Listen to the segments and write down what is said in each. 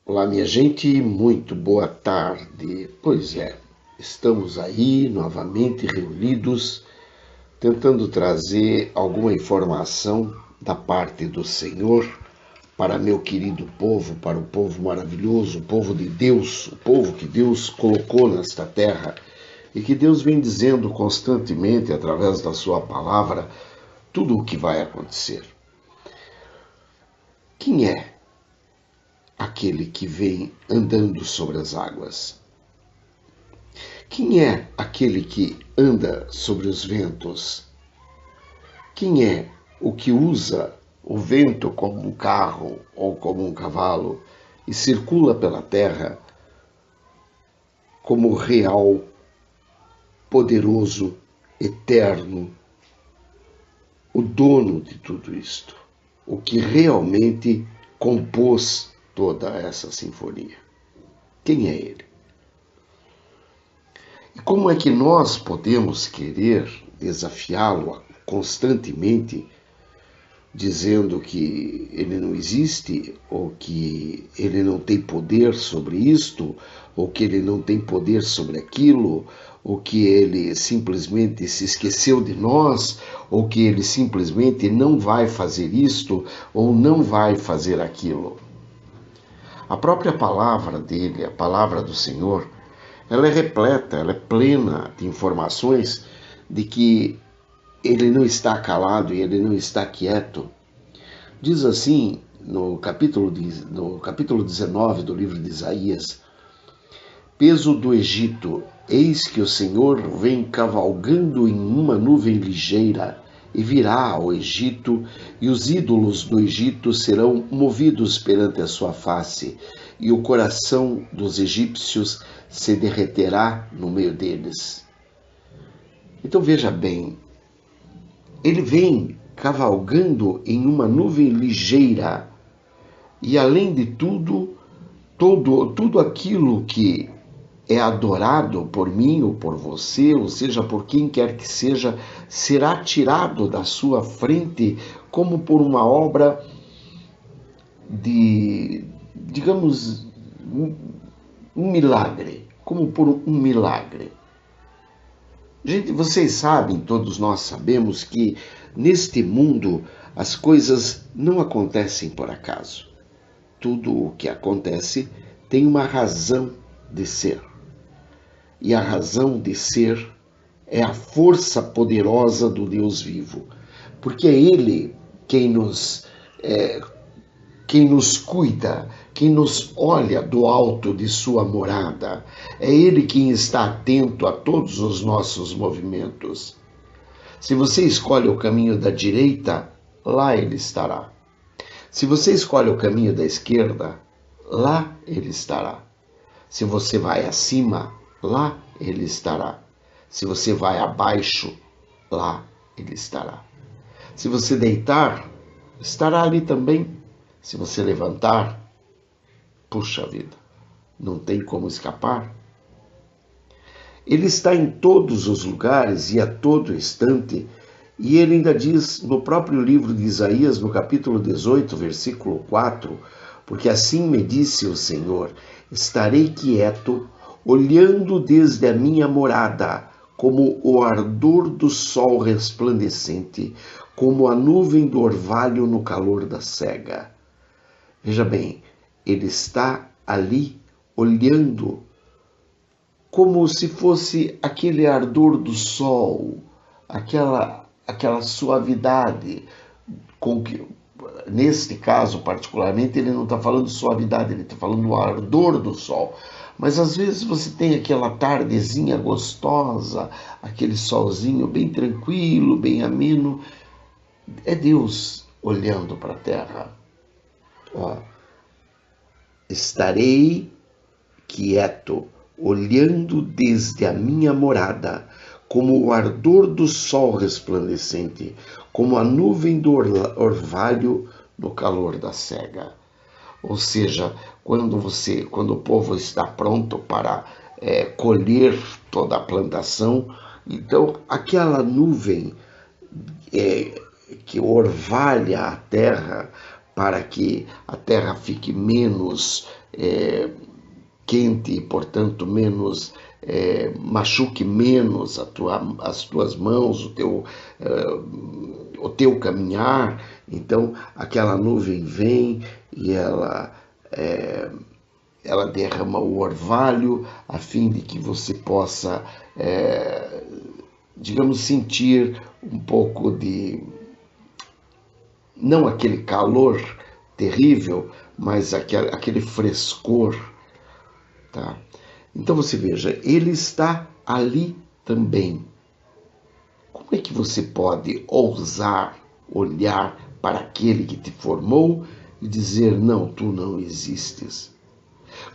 Olá, minha gente, muito boa tarde. Pois é, estamos aí novamente reunidos, tentando trazer alguma informação da parte do Senhor para meu querido povo, para o povo maravilhoso, o povo de Deus, o povo que Deus colocou nesta terra e que Deus vem dizendo constantemente através da sua palavra tudo o que vai acontecer. Quem é aquele que vem andando sobre as águas? Quem é aquele que anda sobre os ventos? Quem é o que usa o vento como um carro ou como um cavalo e circula pela terra como real, poderoso, eterno, o dono de tudo isto, o que realmente compôs toda essa sinfonia? Quem é ele? E como é que nós podemos querer desafiá-lo constantemente, dizendo que ele não existe, ou que ele não tem poder sobre isto, ou que ele não tem poder sobre aquilo, ou que ele simplesmente se esqueceu de nós, ou que ele simplesmente não vai fazer isto, ou não vai fazer aquilo? A própria palavra dele, a palavra do Senhor, ela é repleta, ela é plena de informações de que ele não está calado e ele não está quieto. Diz assim no capítulo 19 do livro de Isaías: peso do Egito, eis que o Senhor vem cavalgando em uma nuvem ligeira, e virá ao Egito, e os ídolos do Egito serão movidos perante a sua face, e o coração dos egípcios se derreterá no meio deles. Então veja bem, ele vem cavalgando em uma nuvem ligeira, e além de tudo, tudo aquilo que é adorado por mim ou por você, ou seja, por quem quer que seja, será tirado da sua frente como por uma obra de, digamos, um milagre, como por um milagre. Gente, vocês sabem, todos nós sabemos que neste mundo as coisas não acontecem por acaso. Tudo o que acontece tem uma razão de ser. E a razão de ser é a força poderosa do Deus vivo, porque é Ele quem nos cuida, quem nos olha do alto de sua morada. É Ele quem está atento a todos os nossos movimentos. Se você escolhe o caminho da direita, lá Ele estará. Se você escolhe o caminho da esquerda, lá Ele estará. Se você vai acima, lá Ele estará. Se você vai abaixo, lá Ele estará. Se você deitar, estará ali também. Se você levantar, puxa vida, não tem como escapar. Ele está em todos os lugares e a todo instante, e ele ainda diz no próprio livro de Isaías, no capítulo 18, versículo 4, porque assim me disse o Senhor, estarei quieto, olhando desde a minha morada, como o ardor do sol resplandecente, como a nuvem do orvalho no calor da cega. Veja bem, ele está ali olhando como se fosse aquele ardor do sol, aquela suavidade com que, neste caso particularmente, ele não está falando suavidade, ele está falando do ardor do sol. Mas às vezes você tem aquela tardezinha gostosa, aquele solzinho bem tranquilo, bem ameno. É Deus olhando para a terra. Ó, estarei quieto, olhando desde a minha morada, como o ardor do sol resplandecente, como a nuvem do orvalho no calor da cega. Ou seja, quando o povo está pronto para colher toda a plantação, então aquela nuvem que orvalha a terra para que a terra fique menos quente e, portanto, menos machuque menos as tuas mãos, o teu caminhar. Então aquela nuvem vem e ela derrama o orvalho a fim de que você possa, digamos, sentir um pouco de, não aquele calor terrível, mas aquele frescor, tá? Então você veja, ele está ali também. Como é que você pode ousar olhar para aquele que te formou e dizer, não, tu não existes?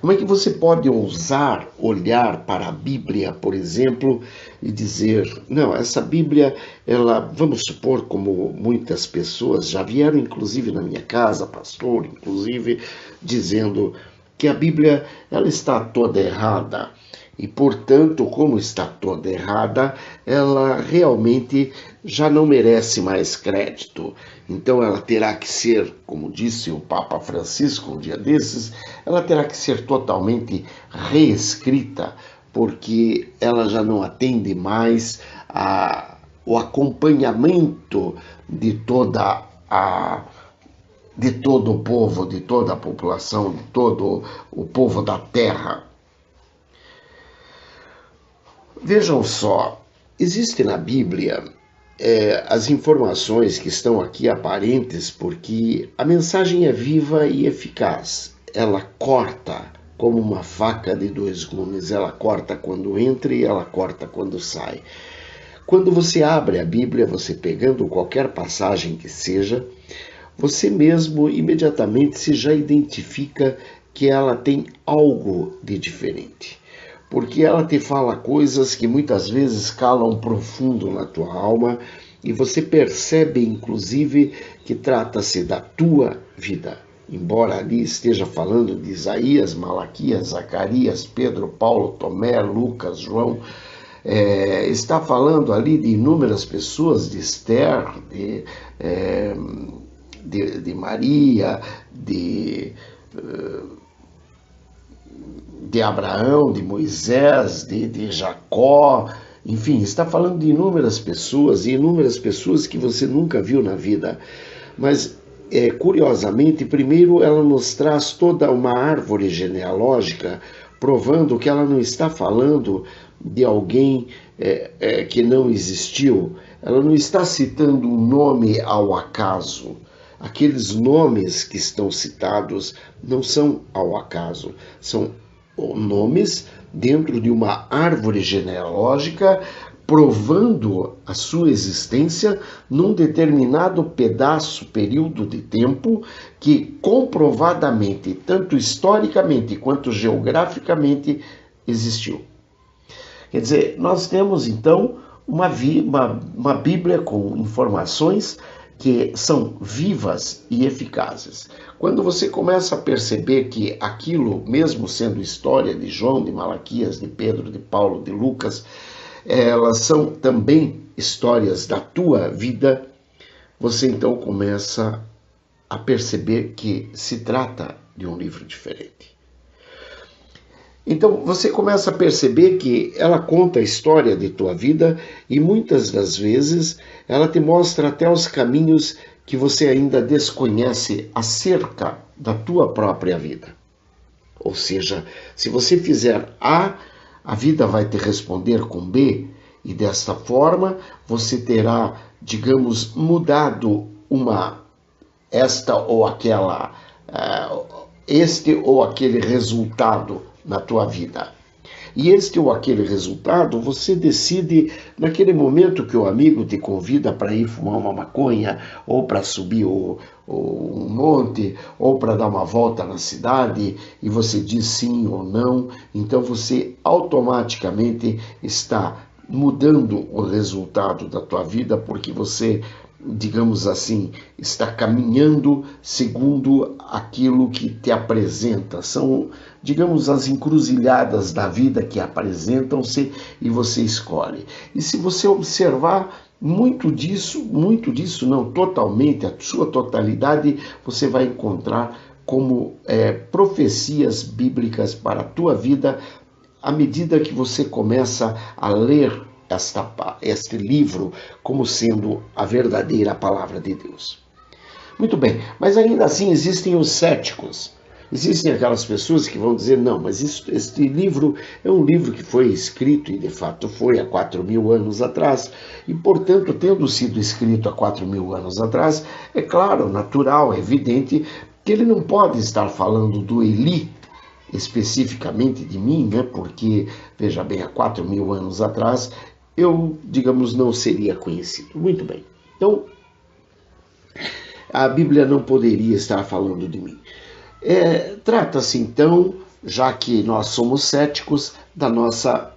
Como é que você pode ousar olhar para a Bíblia, por exemplo, e dizer, não, essa Bíblia, ela, vamos supor, como muitas pessoas já vieram, inclusive na minha casa, pastor, inclusive, dizendo que a Bíblia, ela está toda errada. E, portanto, como está toda errada, ela realmente já não merece mais crédito. Então ela terá que ser, como disse o Papa Francisco um dia desses, ela terá que ser totalmente reescrita, porque ela já não atende mais o acompanhamento de todo o povo, de toda a população, de todo o povo da terra. Vejam só, existe na Bíblia as informações que estão aqui aparentes porque a mensagem é viva e eficaz. Ela corta como uma faca de dois gumes. Ela corta quando entra e ela corta quando sai. Quando você abre a Bíblia, você pegando qualquer passagem que seja, você mesmo imediatamente se já identifica que ela tem algo de diferente. Porque ela te fala coisas que muitas vezes calam profundo na tua alma e você percebe, inclusive, que trata-se da tua vida. Embora ali esteja falando de Isaías, Malaquias, Zacarias, Pedro, Paulo, Tomé, Lucas, João, está falando ali de inúmeras pessoas, de Esther, de Maria, de Abraão, de Moisés, de Jacó, enfim, está falando de inúmeras pessoas e inúmeras pessoas que você nunca viu na vida. Mas, curiosamente, primeiro ela nos traz toda uma árvore genealógica, provando que ela não está falando de alguém que não existiu. Ela não está citando um nome ao acaso. Aqueles nomes que estão citados não são ao acaso, são nomes dentro de uma árvore genealógica, provando a sua existência num determinado período de tempo que comprovadamente, tanto historicamente quanto geograficamente, existiu. Quer dizer, nós temos então uma Bíblia com informações que são vivas e eficazes. Quando você começa a perceber que aquilo, mesmo sendo história de João, de Malaquias, de Pedro, de Paulo, de Lucas, elas são também histórias da tua vida, você então começa a perceber que se trata de um livro diferente. Então você começa a perceber que ela conta a história de tua vida e muitas das vezes ela te mostra até os caminhos que você ainda desconhece acerca da tua própria vida. Ou seja, se você fizer A, a vida vai te responder com B e desta forma você terá, digamos, mudado este ou aquele resultado na tua vida. E este ou aquele resultado, você decide naquele momento que o amigo te convida para ir fumar uma maconha, ou para subir um monte, ou para dar uma volta na cidade, e você diz sim ou não, então você automaticamente está mudando o resultado da tua vida, porque você, digamos assim, está caminhando segundo aquilo que te apresenta. São, digamos, as encruzilhadas da vida que apresentam-se e você escolhe. E se você observar muito disso, não totalmente, a sua totalidade, você vai encontrar como profecias bíblicas para a tua vida, à medida que você começa a ler este livro como sendo a verdadeira palavra de Deus. Muito bem, mas ainda assim existem os céticos. Existem aquelas pessoas que vão dizer, não, mas este livro é um livro que foi escrito, e de fato foi há 4.000 anos atrás, e portanto, tendo sido escrito há 4.000 anos atrás, é claro, natural, é evidente, que ele não pode estar falando do Eli, especificamente de mim, né? Porque, veja bem, há 4.000 anos atrás, eu, digamos, não seria conhecido. Muito bem, então, a Bíblia não poderia estar falando de mim. Trata-se então, já que nós somos céticos, da nossa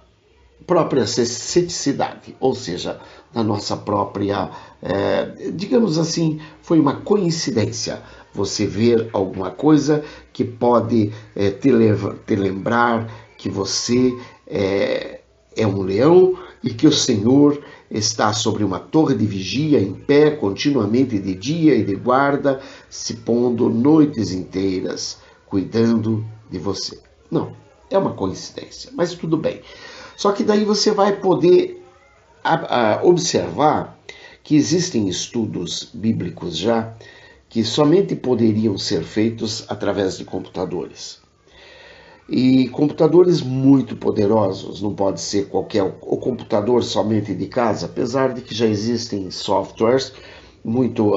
própria ceticidade, ou seja, da nossa própria, digamos assim, foi uma coincidência você ver alguma coisa que pode te lembrar que você é um leão e que o Senhor está sobre uma torre de vigia, em pé, continuamente de dia e de guarda, se pondo noites inteiras, cuidando de você. Não, é uma coincidência, mas tudo bem. Só que daí você vai poder observar que existem estudos bíblicos já que somente poderiam ser feitos através de computadores. E computadores muito poderosos, não pode ser o computador somente de casa, apesar de que já existem softwares muito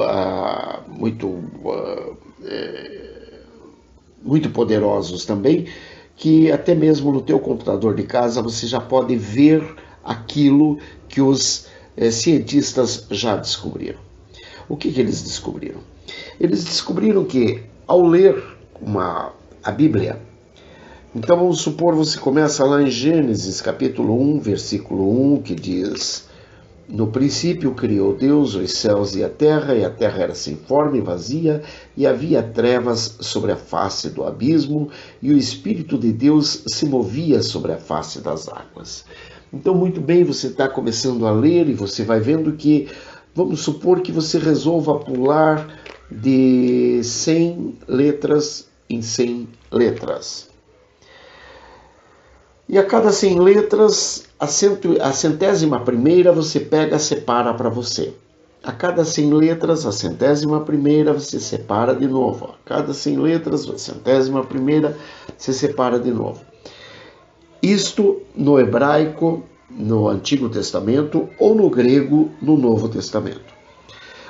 poderosos também, que até mesmo no teu computador de casa você já pode ver aquilo que os cientistas já descobriram. O que eles descobriram? Eles descobriram que ao ler a Bíblia, então vamos supor, você começa lá em Gênesis capítulo 1, versículo 1, que diz: no princípio criou Deus os céus e a terra era sem forma e vazia, e havia trevas sobre a face do abismo, e o Espírito de Deus se movia sobre a face das águas. Então, muito bem, você está começando a ler e você vai vendo que, vamos supor que você resolva pular de 100 letras em 100 letras. E a cada 100 letras, a 100ª você pega e separa para você. A cada 100 letras, a 100ª você separa de novo. A cada 100 letras, a 100ª você separa de novo. Isto no hebraico, no Antigo Testamento, ou no grego, no Novo Testamento.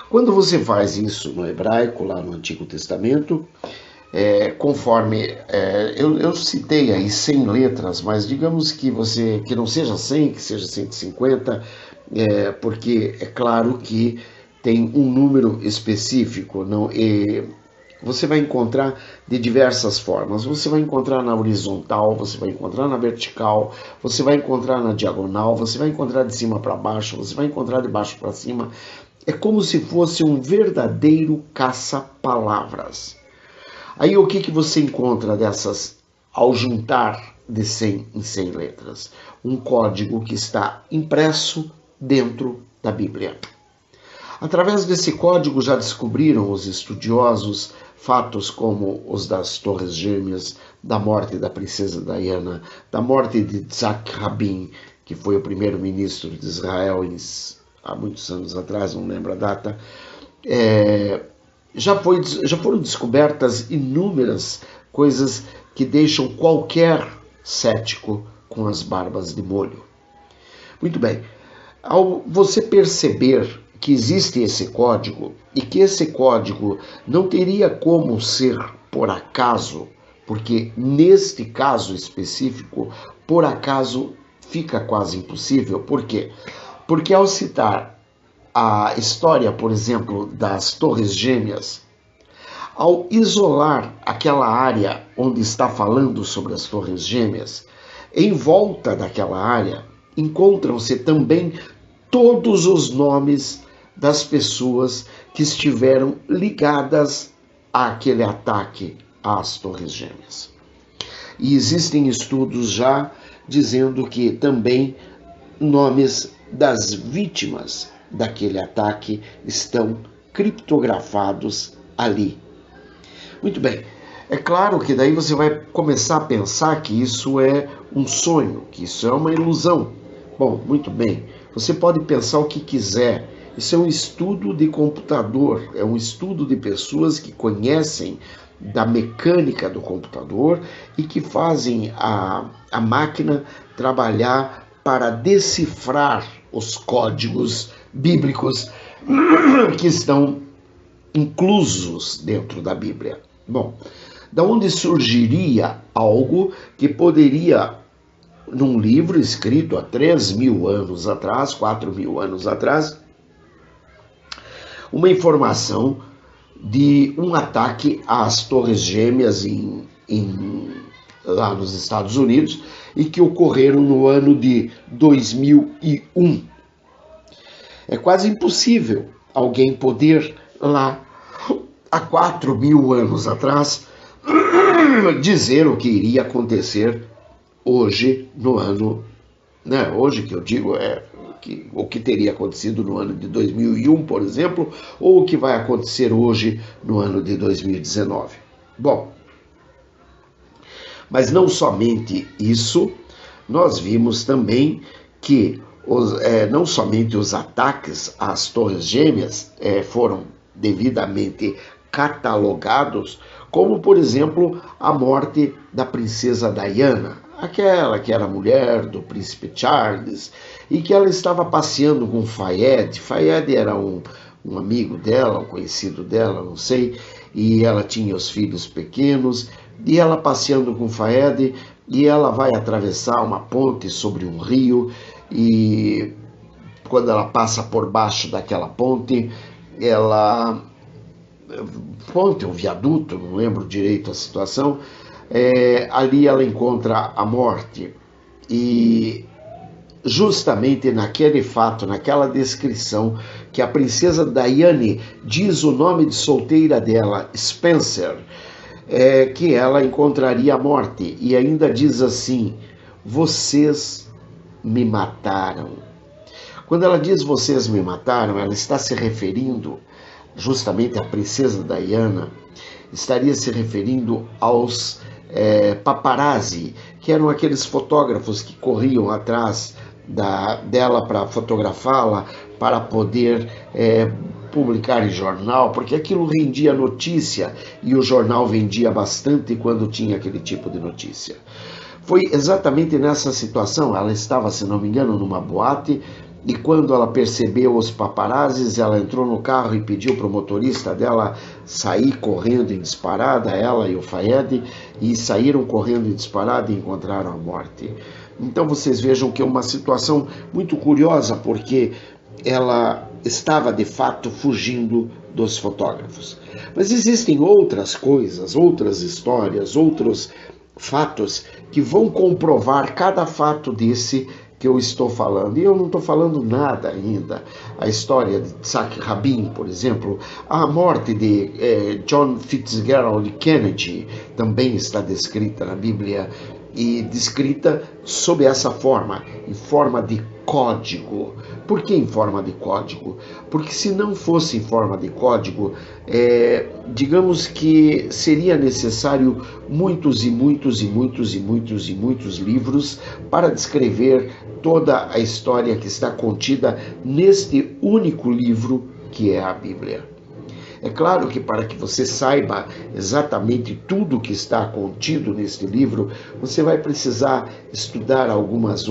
Quando você faz isso no hebraico, lá no Antigo Testamento, conforme eu citei aí 100 letras, mas digamos que não seja 100, que seja 150, porque é claro que tem um número específico, não? Você vai encontrar de diversas formas. Você vai encontrar na horizontal, você vai encontrar na vertical, você vai encontrar na diagonal, você vai encontrar de cima para baixo, você vai encontrar de baixo para cima. É como se fosse um verdadeiro caça-palavras. Aí o que você encontra dessas, ao juntar de 100 em 100 letras? Um código que está impresso dentro da Bíblia. Através desse código já descobriram os estudiosos fatos como os das Torres Gêmeas, da morte da princesa Diana, da morte de Yitzhak Rabin, que foi o primeiro-ministro de Israel há muitos anos atrás, não lembro a data. Já foram descobertas inúmeras coisas que deixam qualquer cético com as barbas de molho. Muito bem, ao você perceber que existe esse código e que esse código não teria como ser por acaso, porque neste caso específico, por acaso fica quase impossível. Por quê? Porque ao citar a história, por exemplo, das Torres Gêmeas, ao isolar aquela área onde está falando sobre as Torres Gêmeas, em volta daquela área encontram-se também todos os nomes das pessoas que estiveram ligadas àquele ataque às Torres Gêmeas. E existem estudos já dizendo que também nomes das vítimas daquele ataque estão criptografados ali. Muito bem, É claro que daí você vai começar a pensar que isso é um sonho, que isso é uma ilusão. Bom, muito bem, você pode pensar o que quiser. Isso é um estudo de computador, é um estudo de pessoas que conhecem da mecânica do computador e que fazem a máquina trabalhar para decifrar os códigos bíblicos que estão inclusos dentro da Bíblia. Bom, da onde surgiria algo que poderia, num livro escrito há 3.000 anos atrás, 4.000 anos atrás, uma informação de um ataque às Torres Gêmeas lá nos Estados Unidos e que ocorreram no ano de 2001. É quase impossível alguém poder lá, há 4.000 anos atrás, dizer o que iria acontecer hoje no ano, né? Hoje que eu digo o que teria acontecido no ano de 2001, por exemplo, ou o que vai acontecer hoje no ano de 2019. Bom, mas não somente isso, nós vimos também que não somente os ataques às Torres Gêmeas foram devidamente catalogados, como, por exemplo, a morte da princesa Diana, aquela que era mulher do príncipe Charles, e que ela estava passeando com Fayed. Fayed era um amigo dela, um conhecido dela, não sei, e ela tinha os filhos pequenos, e ela passeando com Fayed, e ela vai atravessar uma ponte sobre um rio, e quando ela passa por baixo daquela ponte, ponte, um viaduto, não lembro direito a situação, ali ela encontra a morte. E justamente naquele fato, naquela descrição, que a princesa Diane diz o nome de solteira dela, Spencer, que ela encontraria a morte. E ainda diz assim: vocês me mataram. Quando ela diz vocês me mataram, ela está se referindo justamente à princesa Diana, estaria se referindo aos paparazzi, que eram aqueles fotógrafos que corriam atrás dela para fotografá-la, para poder publicar em jornal, porque aquilo rendia notícia e o jornal vendia bastante quando tinha aquele tipo de notícia. Foi exatamente nessa situação, ela estava, se não me engano, numa boate, e quando ela percebeu os paparazzis, ela entrou no carro e pediu para o motorista dela sair correndo em disparada, ela e o Fayed, e saíram correndo em disparada e encontraram a morte. Então vocês vejam que é uma situação muito curiosa, porque ela estava de fato fugindo dos fotógrafos. Mas existem outras coisas, outras histórias, outros fatos que vão comprovar cada fato desse que eu estou falando. E eu não estou falando nada ainda. A história de Isaac Rabin, por exemplo, a morte de John Fitzgerald Kennedy também está descrita na Bíblia, e descrita sob essa forma, em forma de código. Por que em forma de código? Porque se não fosse em forma de código, digamos que seria necessário muitos e muitos e muitos e muitos e muitos livros para descrever toda a história que está contida neste único livro que é a Bíblia. É claro que para que você saiba exatamente tudo que está contido neste livro, você vai precisar estudar alguns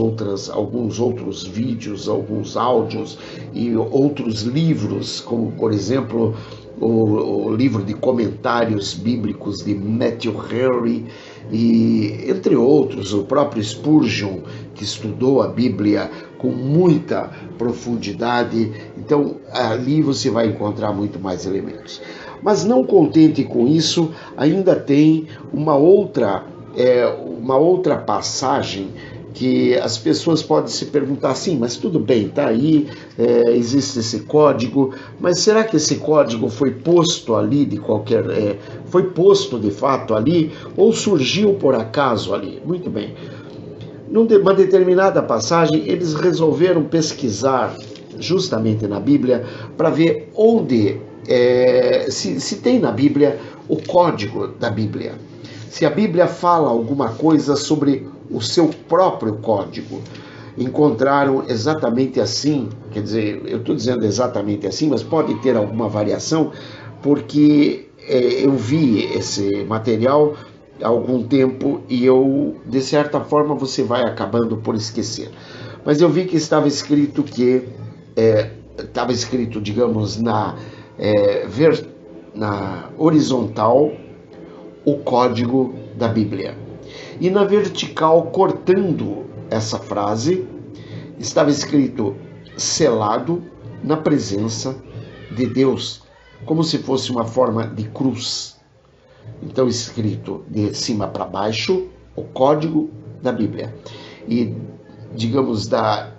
outros vídeos, alguns áudios e outros livros, como por exemplo o livro de comentários bíblicos de Matthew Henry, e entre outros, o próprio Spurgeon, que estudou a Bíblia com muita profundidade. Então ali você vai encontrar muito mais elementos. Mas não contente com isso, ainda tem uma outra passagem que as pessoas podem se perguntar assim: mas tudo bem, tá aí, existe esse código, mas será que esse código foi posto ali foi posto de fato ali, ou surgiu por acaso ali? Muito bem. Numa determinada passagem, eles resolveram pesquisar justamente na Bíblia para ver onde, se tem na Bíblia o código da Bíblia. se a Bíblia fala alguma coisa sobre o seu próprio código. Encontraram exatamente assim, quer dizer, eu estou dizendo exatamente assim, mas pode ter alguma variação, porque eu vi esse material há algum tempo e eu, de certa forma, você vai acabando por esquecer. Mas eu vi que estava escrito digamos, na horizontal, o código da Bíblia. E na vertical, cortando essa frase, estava escrito selado na presença de Deus, como se fosse uma forma de cruz. Então, escrito de cima para baixo, o código da Bíblia. E, digamos, da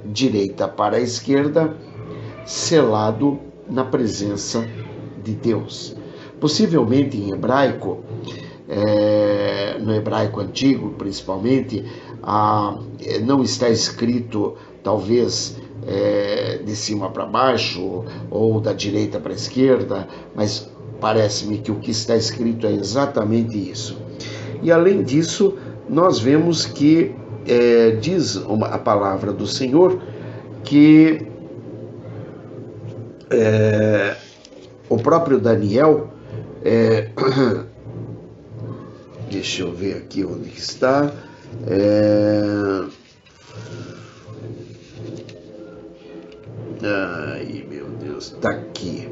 direita para a esquerda, selado na presença de Deus. Possivelmente em hebraico, no hebraico antigo principalmente, não está escrito talvez de cima para baixo ou da direita para a esquerda, mas parece-me que o que está escrito é exatamente isso. E além disso, nós vemos que diz a palavra do Senhor que o próprio Daniel, deixa eu ver aqui onde está, ai meu Deus, está aqui.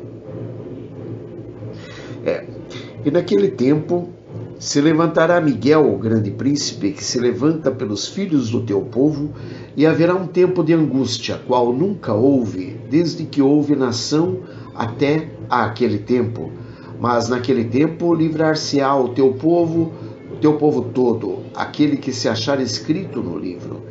E naquele tempo se levantará Miguel, o grande príncipe, que se levanta pelos filhos do teu povo, e haverá um tempo de angústia, qual nunca houve, desde que houve nação até aquele tempo. Mas naquele tempo livrar-se-á o teu povo todo, aquele que se achar escrito no livro.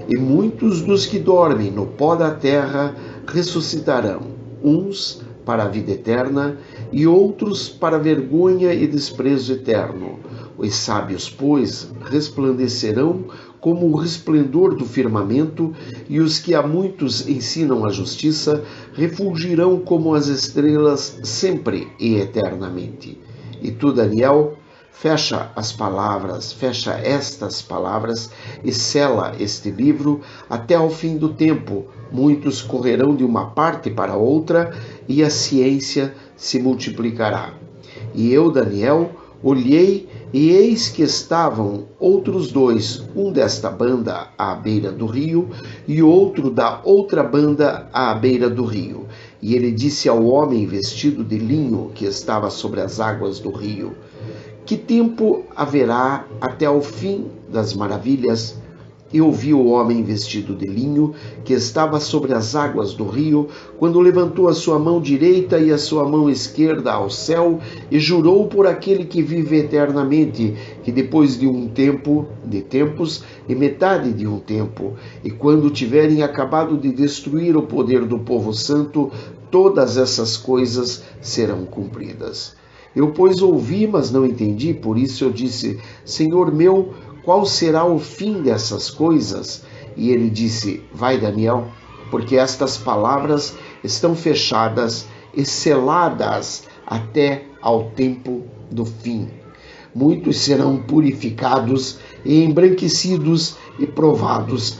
E muitos dos que dormem no pó da terra ressuscitarão, uns para a vida eterna e outros para vergonha e desprezo eterno. Os sábios, pois, resplandecerão como o resplendor do firmamento, e os que a muitos ensinam a justiça refulgirão como as estrelas sempre e eternamente. E tu, Daniel, fecha estas palavras e sela este livro até ao fim do tempo. Muitos correrão de uma parte para outra e a ciência se multiplicará. E eu, Daniel, olhei e eis que estavam outros dois, um desta banda à beira do rio e outro da outra banda à beira do rio. E ele disse ao homem vestido de linho que estava sobre as águas do rio: que tempo haverá até ao fim das maravilhas? E ouvi o homem vestido de linho, que estava sobre as águas do rio, quando levantou a sua mão direita e a sua mão esquerda ao céu, e jurou por aquele que vive eternamente, que depois de tempos, e metade de um tempo, e quando tiverem acabado de destruir o poder do povo santo, todas essas coisas serão cumpridas. Eu, pois, ouvi, mas não entendi, por isso eu disse: Senhor meu, qual será o fim dessas coisas? E ele disse: vai, Daniel, porque estas palavras estão fechadas e seladas até ao tempo do fim. Muitos serão purificados e embranquecidos e provados,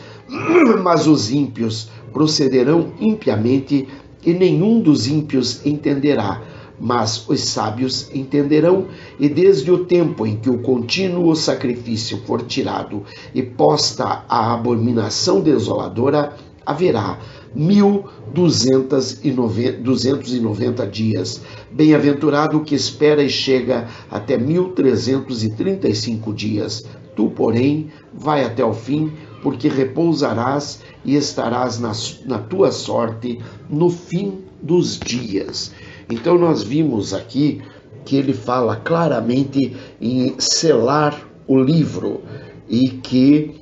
mas os ímpios procederão impiamente, e nenhum dos ímpios entenderá. Mas os sábios entenderão, e desde o tempo em que o contínuo sacrifício for tirado e posta a abominação desoladora, haverá 1290 dias. Bem-aventurado o que espera e chega até 1335 dias. Tu, porém, vai até o fim, porque repousarás e estarás na tua sorte no fim dos dias. Então nós vimos aqui que ele fala claramente em selar o livro e que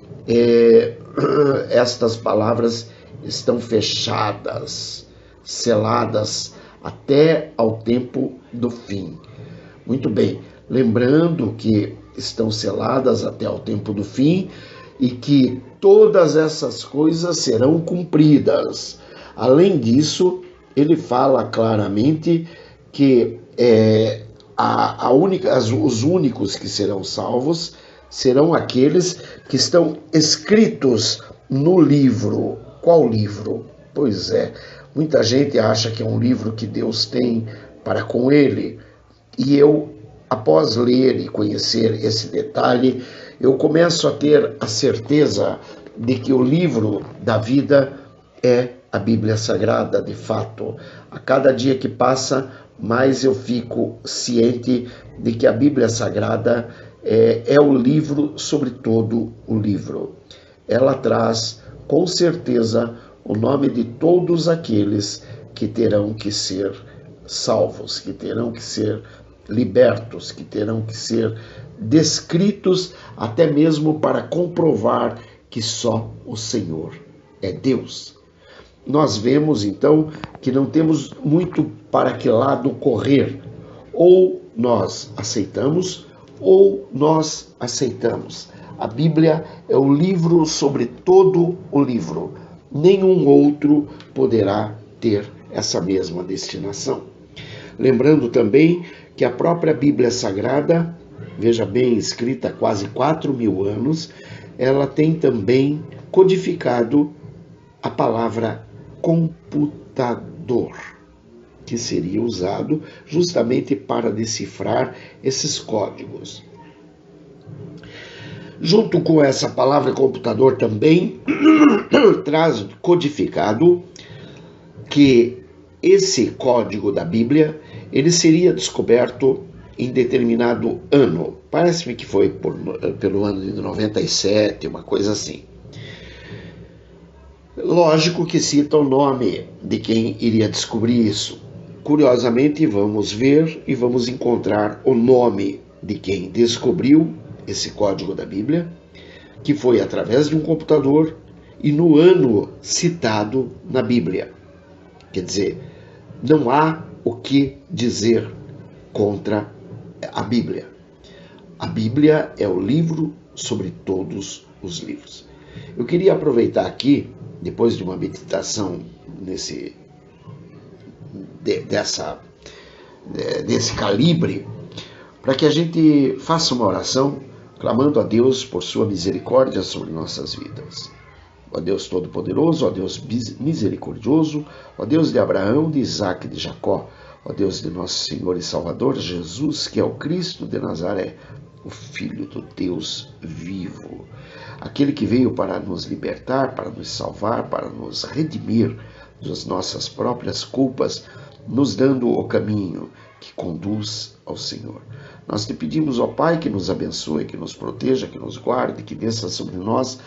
estas palavras estão fechadas, seladas até ao tempo do fim. Muito bem, lembrando que estão seladas até ao tempo do fim e que todas essas coisas serão cumpridas. Além disso, ele fala claramente que os únicos que serão salvos serão aqueles que estão escritos no livro. Qual livro? Pois é, muita gente acha que é um livro que Deus tem para com ele, e eu, após ler e conhecer esse detalhe, eu começo a ter a certeza de que o livro da vida é a Bíblia Sagrada, de fato. A cada dia que passa, mais eu fico ciente de que a Bíblia Sagrada é o livro sobre todo o livro. Ela traz, com certeza, o nome de todos aqueles que terão que ser salvos, que terão que ser libertos, que terão que ser descritos, até mesmo para comprovar que só o Senhor é Deus. Nós vemos, então, que não temos muito para que lado correr. Ou nós aceitamos, ou nós aceitamos. A Bíblia é o livro sobre todo o livro. Nenhum outro poderá ter essa mesma destinação. Lembrando também que a própria Bíblia Sagrada, veja bem, escrita há quase 4.000 anos, ela tem também codificado a palavra computador, que seria usado justamente para decifrar esses códigos. Junto com essa palavra computador também traz codificado que esse código da Bíblia, ele seria descoberto em determinado ano. Parece-me que foi pelo ano de 97, uma coisa assim. Lógico que cita o nome de quem iria descobrir isso. Curiosamente, vamos ver e vamos encontrar o nome de quem descobriu esse código da Bíblia, que foi através de um computador e no ano citado na Bíblia. Quer dizer, não há o que dizer contra a Bíblia. A Bíblia é o livro sobre todos os livros. Eu queria aproveitar aqui, depois de uma meditação desse calibre, para que a gente faça uma oração clamando a Deus por sua misericórdia sobre nossas vidas. Ó Deus Todo-Poderoso, ó Deus misericordioso, ó Deus de Abraão, de Isaac e de Jacó, ó Deus de nosso Senhor e Salvador Jesus, que é o Cristo de Nazaré, o Filho do Deus vivo, aquele que veio para nos libertar, para nos salvar, para nos redimir das nossas próprias culpas, nos dando o caminho que conduz ao Senhor. Nós te pedimos, ó Pai, que nos abençoe, que nos proteja, que nos guarde, que desça sobre nós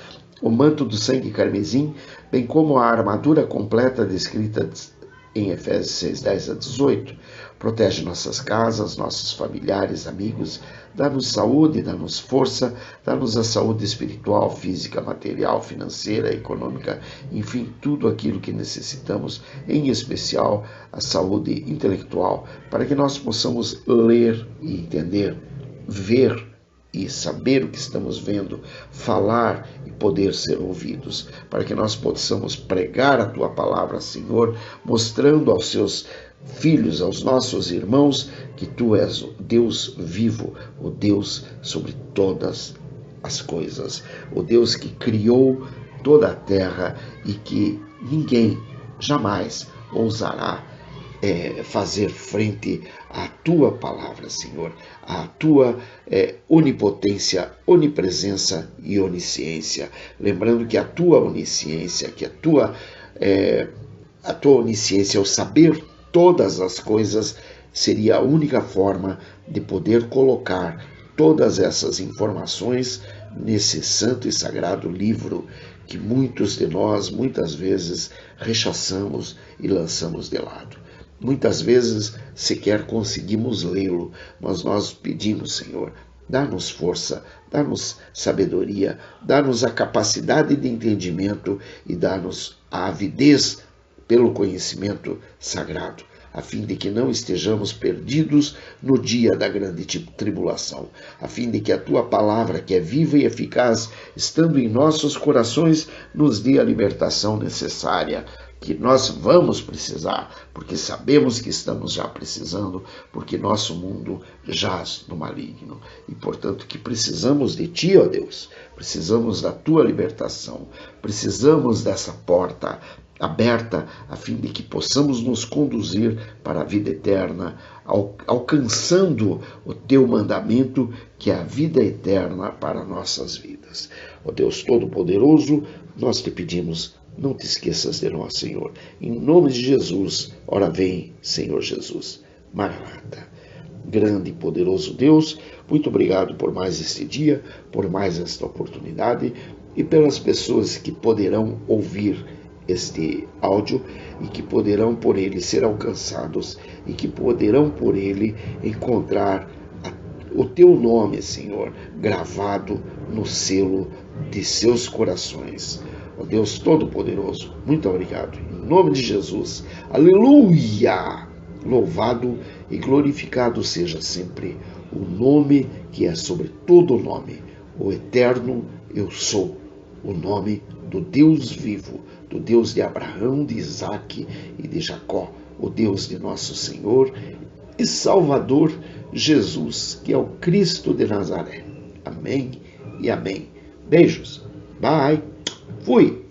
o manto do sangue carmesim, bem como a armadura completa descrita em Efésios 6:10-18. Protege nossas casas, nossos familiares, amigos, dá-nos saúde, dá-nos força, dá-nos a saúde espiritual, física, material, financeira, econômica, enfim, tudo aquilo que necessitamos, em especial a saúde intelectual, para que nós possamos ler e entender, ver e saber o que estamos vendo, falar e poder ser ouvidos, para que nós possamos pregar a Tua palavra, Senhor, mostrando aos Seus filhos, aos nossos irmãos, que Tu és o Deus vivo, o Deus sobre todas as coisas, o Deus que criou toda a terra e que ninguém jamais ousará fazer frente à Tua palavra, Senhor, à Tua onipotência, onipresença e onisciência. Lembrando que a Tua onisciência, que a Tua onisciência, o saber todas as coisas, seria a única forma de poder colocar todas essas informações nesse santo e sagrado livro que muitos de nós, muitas vezes, rechaçamos e lançamos de lado. Muitas vezes sequer conseguimos lê-lo, mas nós pedimos, Senhor, dá-nos força, dá-nos sabedoria, dá-nos a capacidade de entendimento e dá-nos a avidez pelo conhecimento sagrado, a fim de que não estejamos perdidos no dia da grande tribulação, a fim de que a Tua palavra, que é viva e eficaz, estando em nossos corações, nos dê a libertação necessária que nós vamos precisar, porque sabemos que estamos já precisando, porque nosso mundo jaz no maligno. E, portanto, que precisamos de Ti, ó Deus, precisamos da Tua libertação, precisamos dessa porta aberta, a fim de que possamos nos conduzir para a vida eterna, alcançando o Teu mandamento, que é a vida eterna para nossas vidas. Ó Deus Todo-Poderoso, nós te pedimos, não te esqueças de nós, Senhor. Em nome de Jesus, ora vem, Senhor Jesus. Maranata. Grande e poderoso Deus, muito obrigado por mais este dia, por mais esta oportunidade e pelas pessoas que poderão ouvir este áudio e que poderão por ele ser alcançados e que poderão por ele encontrar o teu nome, Senhor, gravado no selo de seus corações. Ó Deus Todo-Poderoso, muito obrigado. Em nome de Jesus, aleluia! Louvado e glorificado seja sempre o nome que é sobre todo nome, o eterno eu sou, o nome do Deus vivo, do Deus de Abraão, de Isaque e de Jacó, o Deus de nosso Senhor e Salvador Jesus, que é o Cristo de Nazaré. Amém e amém. Beijos. Bye. Fui.